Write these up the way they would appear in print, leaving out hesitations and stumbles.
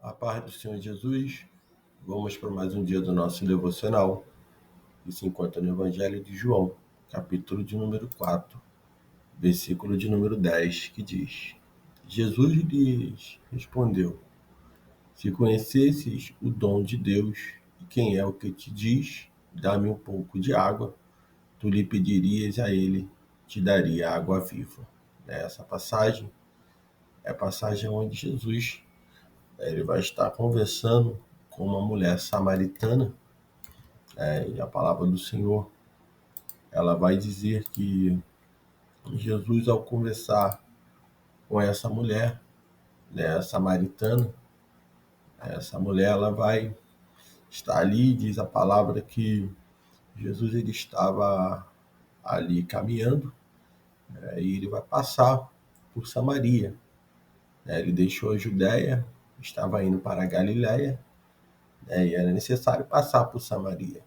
A paz do Senhor Jesus, vamos para mais um dia do nosso devocional, que se encontra no Evangelho de João, capítulo de número 4, versículo de número 10, que diz: Jesus lhes respondeu: Se conhecesses o dom de Deus e quem é o que te diz, dá-me um pouco de água, tu lhe pedirias a ele, te daria água viva. Essa passagem é a passagem onde Jesus ele vai estar conversando com uma mulher samaritana, e a palavra do Senhor ela vai dizer que Jesus, ao conversar com essa mulher, né, samaritana, essa mulher ela vai estar ali, diz a palavra que Jesus ele estava ali caminhando, e ele vai passar por Samaria. Ele deixou a Judéia, estava indo para a Galiléia, e era necessário passar por Samaria.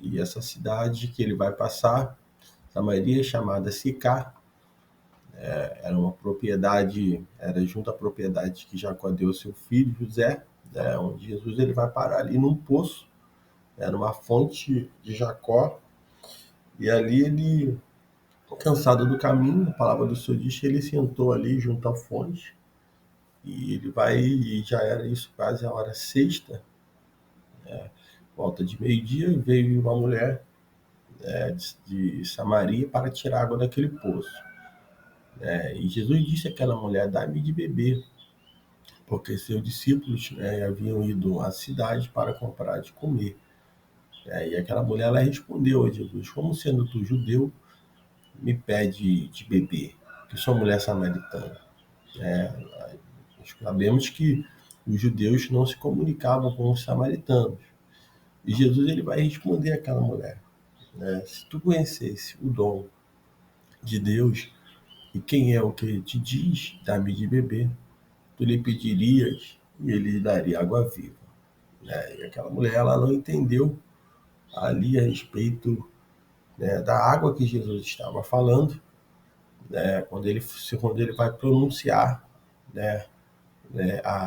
E essa cidade que ele vai passar, Samaria, chamada Sicar, era uma propriedade, era junto à propriedade que Jacó deu ao seu filho José, onde Jesus ele vai parar ali num poço, era uma fonte de Jacó, e ali ele, cansado do caminho, a palavra do Senhor diz que ele sentou ali junto à fonte, e ele vai, e já era isso quase a hora sexta, volta de meio-dia, e veio uma mulher de Samaria para tirar água daquele poço. E Jesus disse àquela mulher: dá-me de beber, porque seus discípulos haviam ido à cidade para comprar de comer. E aquela mulher ela respondeu a Jesus: como sendo tu judeu, me pede de beber, que sou mulher samaritana. Nós sabemos que os judeus não se comunicavam com os samaritanos. E Jesus ele vai responder àquela mulher: se tu conhecesse o dom de Deus e quem é o que te diz, dá-me de beber, tu lhe pedirias e ele lhe daria água viva. E aquela mulher ela não entendeu ali a respeito, da água que Jesus estava falando, quando ele vai pronunciar, né,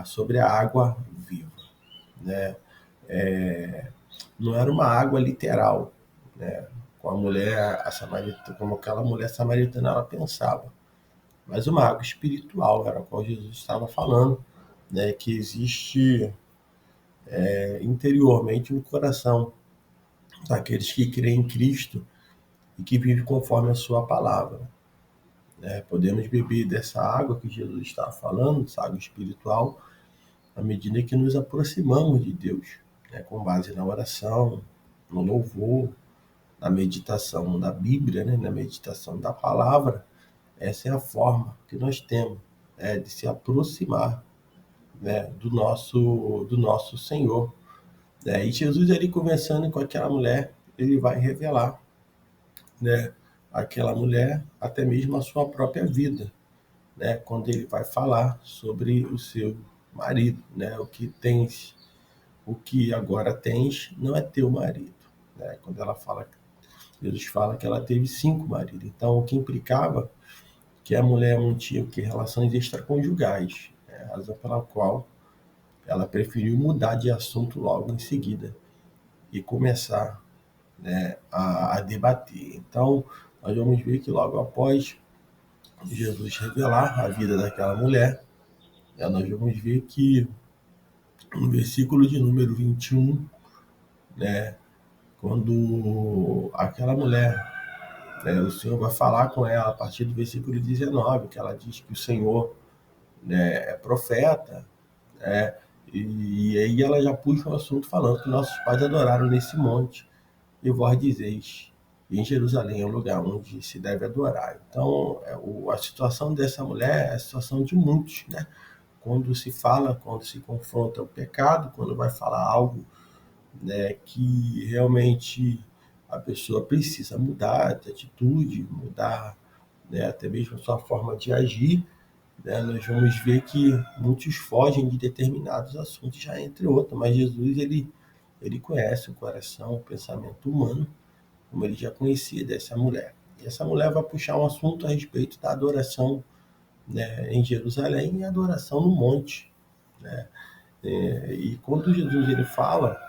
sobre a água viva. Né? Não era uma água literal, né, como aquela mulher samaritana ela pensava, mas uma água espiritual, era a qual Jesus estava falando, que existe interiormente no coração daqueles que creem em Cristo e que vivem conforme a sua palavra. Podemos beber dessa água que Jesus está falando, essa água espiritual, à medida que nos aproximamos de Deus, com base na oração, no louvor, na meditação da Bíblia, na meditação da palavra. Essa é a forma que nós temos, de se aproximar, do nosso Senhor. E Jesus ali conversando com aquela mulher, ele vai revelar, né, àquela mulher até mesmo a sua própria vida, quando ele vai falar sobre o seu marido, o que agora tens não é teu marido, quando ela fala, Jesus fala que ela teve 5 maridos, então o que implicava que a mulher mantinha relações extraconjugais, a razão pela qual ela preferiu mudar de assunto logo em seguida e começar, a debater. Então, nós vamos ver que logo após Jesus revelar a vida daquela mulher, nós vamos ver que no versículo de número 21, quando aquela mulher, o Senhor vai falar com ela a partir do versículo 19, que ela diz que o Senhor, é profeta, e aí ela já puxa o assunto falando que nossos pais adoraram nesse monte, e vós dizeis, em Jerusalém é o lugar onde se deve adorar. Então, a situação dessa mulher é a situação de muitos, quando se confronta o pecado, quando vai falar algo, que realmente a pessoa precisa mudar de atitude, mudar, até mesmo a sua forma de agir, nós vamos ver que muitos fogem de determinados assuntos, já entre outros, mas Jesus ele conhece o coração, o pensamento humano, como ele já conhecia dessa mulher. E essa mulher vai puxar um assunto a respeito da adoração, em Jerusalém e adoração no monte. E quando Jesus ele fala,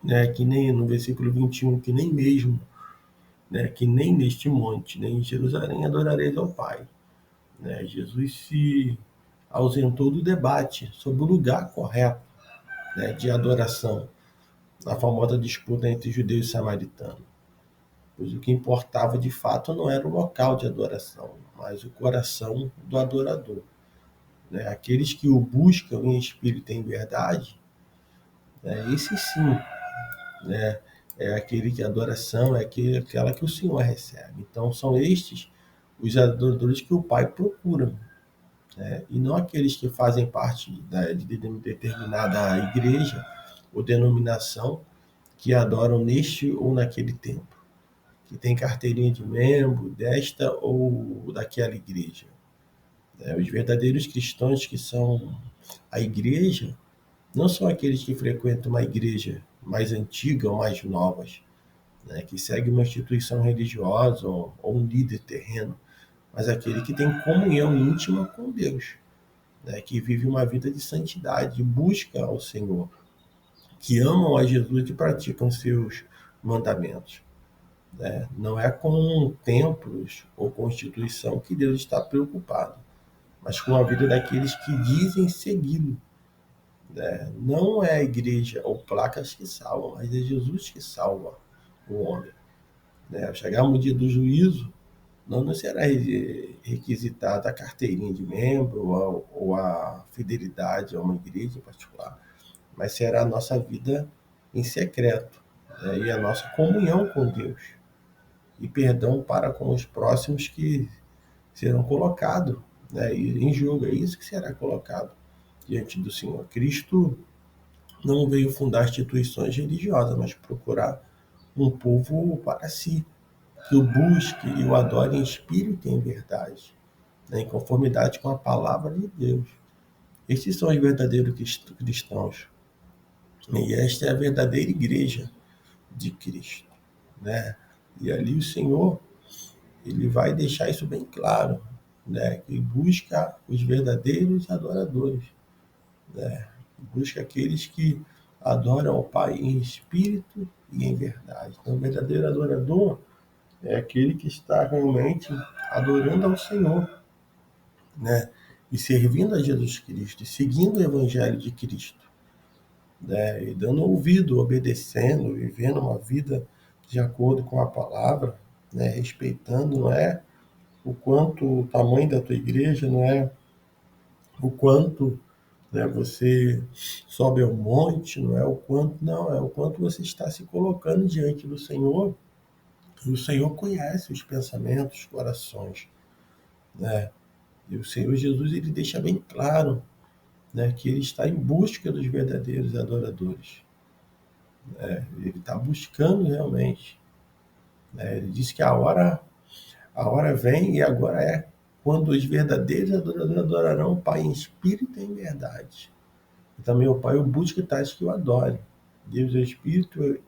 né, que nem no versículo 21, que nem mesmo, né, que nem neste monte, nem em Jerusalém adorareis ao Pai. Né? Jesus se ausentou do debate sobre o lugar correto, né, de adoração, na famosa disputa entre judeus e samaritanos. Pois o que importava de fato não era o local de adoração, mas o coração do adorador. Né? Aqueles que o buscam em espírito e em verdade, né, esse sim, né, é aquele que a adoração é aquela que o Senhor recebe. Então são estes os adoradores que o Pai procura, né? E não aqueles que fazem parte de determinada igreja ou denominação que adoram neste ou naquele templo, que tem carteirinha de membro desta ou daquela igreja. Né? Os verdadeiros cristãos que são a igreja não são aqueles que frequentam uma igreja mais antiga ou mais novas, né? Que segue uma instituição religiosa ou um líder terreno, mas aquele que tem comunhão íntima com Deus, né? Que vive uma vida de santidade, busca ao Senhor, que amam a Jesus e praticam seus mandamentos. Né? Não é com templos ou constituição que Deus está preocupado, mas com a vida daqueles que dizem segui-lo. Né? Não é a igreja ou placas que salvam, mas é Jesus que salva o homem. Né? Ao chegar no dia do juízo, não nos será requisitada a carteirinha de membro ou a fidelidade a uma igreja em particular, mas será a nossa vida em secreto, né? E a nossa comunhão com Deus e perdão para com os próximos que serão colocados, né, em jogo. É isso que será colocado diante do Senhor. Cristo não veio fundar instituições religiosas, mas procurar um povo para si, que o busque e o adore em espírito e em verdade, né, em conformidade com a palavra de Deus. Estes são os verdadeiros cristãos. E esta é a verdadeira igreja de Cristo. Né? E ali o Senhor ele vai deixar isso bem claro, né? Que busca os verdadeiros adoradores, né? Busca aqueles que adoram ao Pai em espírito e em verdade. Então, o verdadeiro adorador é aquele que está realmente adorando ao Senhor, né? E servindo a Jesus Cristo, e seguindo o Evangelho de Cristo, né? E dando ouvido, obedecendo, vivendo uma vida de acordo com a palavra, né? Respeitando, não é o quanto o tamanho da tua igreja, não é o quanto, né, você sobe ao monte, não é o quanto, não, é o quanto você está se colocando diante do Senhor, e o Senhor conhece os pensamentos, os corações, né? E o Senhor Jesus ele deixa bem claro, né, que ele está em busca dos verdadeiros adoradores, né? Ele está buscando realmente, né? Ele diz que a hora vem e agora é quando os verdadeiros adoradores adorarão o Pai em espírito e em verdade. E também o Pai o busca tais que o adorem. Deus é espírito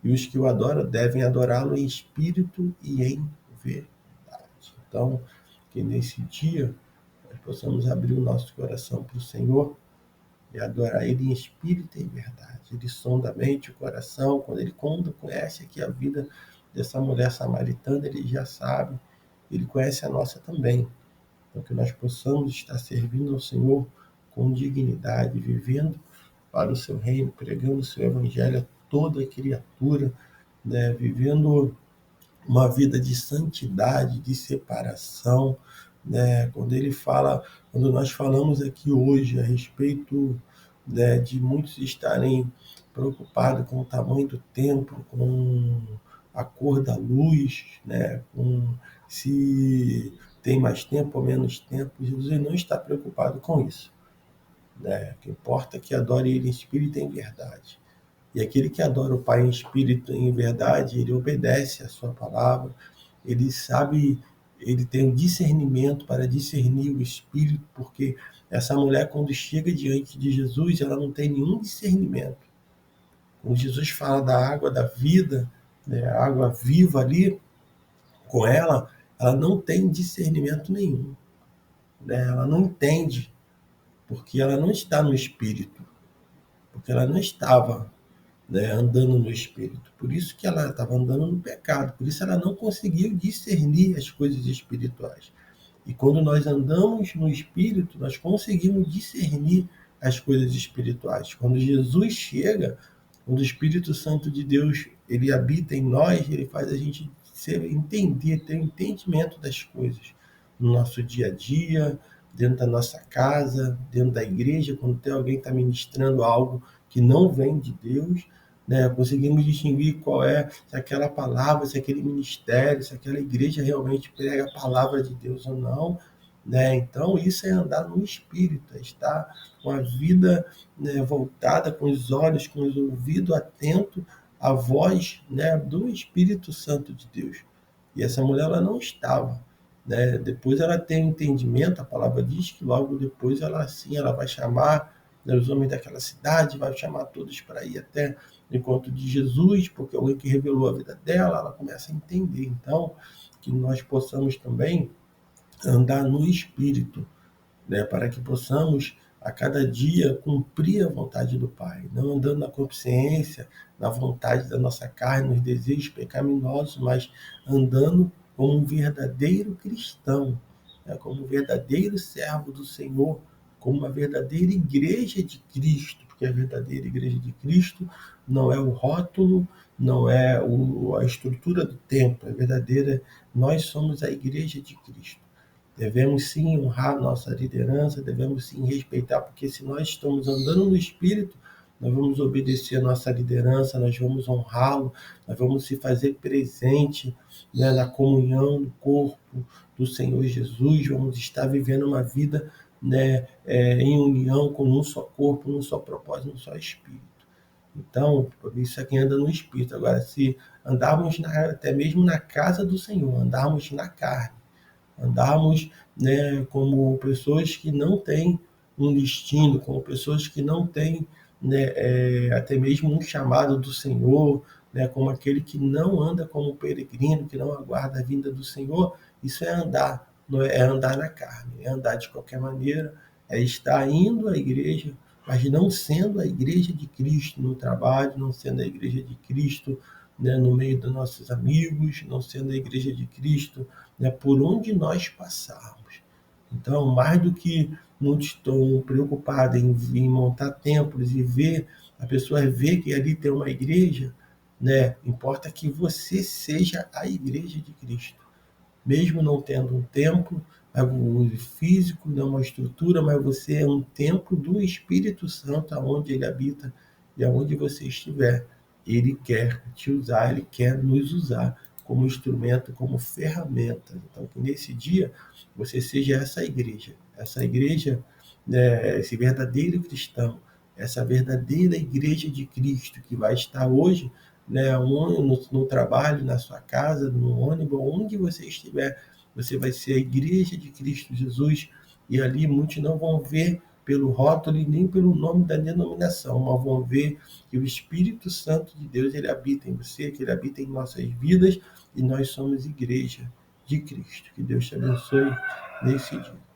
e os que o adoram devem adorá-lo em espírito e em verdade. Então, que nesse dia nós possamos abrir o nosso coração para o Senhor e adorar Ele em espírito e em verdade. Ele sonda a mente, o coração, quando conhece aqui a vida dessa mulher samaritana, ele já sabe, ele conhece a nossa também. Então, que nós possamos estar servindo ao Senhor com dignidade, vivendo para o seu reino, pregando o seu evangelho a toda criatura, né? Vivendo uma vida de santidade, de separação, né? Quando nós falamos aqui hoje a respeito, né, de muitos estarem preocupados com o tamanho do templo, com a cor da luz, né, com se tem mais tempo ou menos tempo, Jesus não está preocupado com isso, né? O que importa é que adore Ele em espírito e em verdade. E aquele que adora o Pai em espírito e em verdade, ele obedece a sua palavra, ele sabe, ele tem um discernimento para discernir o espírito, porque essa mulher, quando chega diante de Jesus, ela não tem nenhum discernimento. Quando Jesus fala da água da vida, né, a água viva ali com ela não tem discernimento nenhum, né? Ela não entende, porque ela não está no Espírito, porque ela não estava, né, andando no Espírito. Por isso que ela estava andando no pecado, por isso ela não conseguiu discernir as coisas espirituais. E quando nós andamos no Espírito, nós conseguimos discernir as coisas espirituais. Quando Jesus chega, quando o Espírito Santo de Deus ele habita em nós, ele faz a gente entender, ter um entendimento das coisas no nosso dia a dia, dentro da nossa casa, dentro da igreja, quando tem alguém que está ministrando algo que não vem de Deus, né? Conseguimos distinguir qual é, se aquela palavra, se aquele ministério, se aquela igreja realmente prega a palavra de Deus ou não, né? Então, isso é andar no Espírito, é estar com a vida, né, voltada, com os olhos, com os ouvidos atentos à voz, né, do Espírito Santo de Deus. E essa mulher ela não estava. Né? Depois ela tem entendimento, a palavra diz que logo depois ela assim, ela vai chamar, né, os homens daquela cidade, vai chamar todos para ir até o encontro de Jesus, porque alguém que revelou a vida dela, ela começa a entender. Então, que nós possamos também andar no Espírito, né, para que possamos a cada dia cumprir a vontade do Pai, não andando na consciência, na vontade da nossa carne, nos desejos pecaminosos, mas andando como um verdadeiro cristão, né, como um verdadeiro servo do Senhor, como uma verdadeira igreja de Cristo, porque a verdadeira igreja de Cristo não é o rótulo, não é a estrutura do templo, é verdadeira, nós somos a igreja de Cristo. Devemos sim honrar nossa liderança, devemos sim respeitar, porque se nós estamos andando no Espírito, nós vamos obedecer a nossa liderança, nós vamos honrá-lo, nós vamos se fazer presente, né, na comunhão do corpo do Senhor Jesus, vamos estar vivendo uma vida, né, em união com um só corpo, um só propósito, um só Espírito. Então, por isso é quem anda no Espírito. Agora, se andarmos até mesmo na casa do Senhor, andarmos na carne, andarmos, né, como pessoas que não têm um destino, como pessoas que não têm, né, até mesmo um chamado do Senhor, né, como aquele que não anda como peregrino, que não aguarda a vinda do Senhor, isso é andar, não é andar na carne, é andar de qualquer maneira, é estar indo à igreja, mas não sendo a igreja de Cristo no trabalho, não sendo a igreja de Cristo, né, no meio dos nossos amigos, não sendo a igreja de Cristo, né, por onde nós passarmos. Então, mais do que muitos estão preocupados em montar templos e ver, a pessoa vê que ali tem uma igreja, né, importa que você seja a igreja de Cristo. Mesmo não tendo um templo, algo físico, não uma estrutura, mas você é um templo do Espírito Santo, aonde ele habita e aonde você estiver. Ele quer te usar, ele quer nos usar como instrumento, como ferramenta. Então, que nesse dia você seja essa igreja, né, esse verdadeiro cristão, essa verdadeira igreja de Cristo que vai estar hoje, né, no trabalho, na sua casa, no ônibus, onde você estiver, você vai ser a igreja de Cristo Jesus, e ali muitos não vão ver pelo rótulo e nem pelo nome da denominação, mas vão ver que o Espírito Santo de Deus ele habita em você, que ele habita em nossas vidas, e nós somos igreja de Cristo. Que Deus te abençoe nesse dia.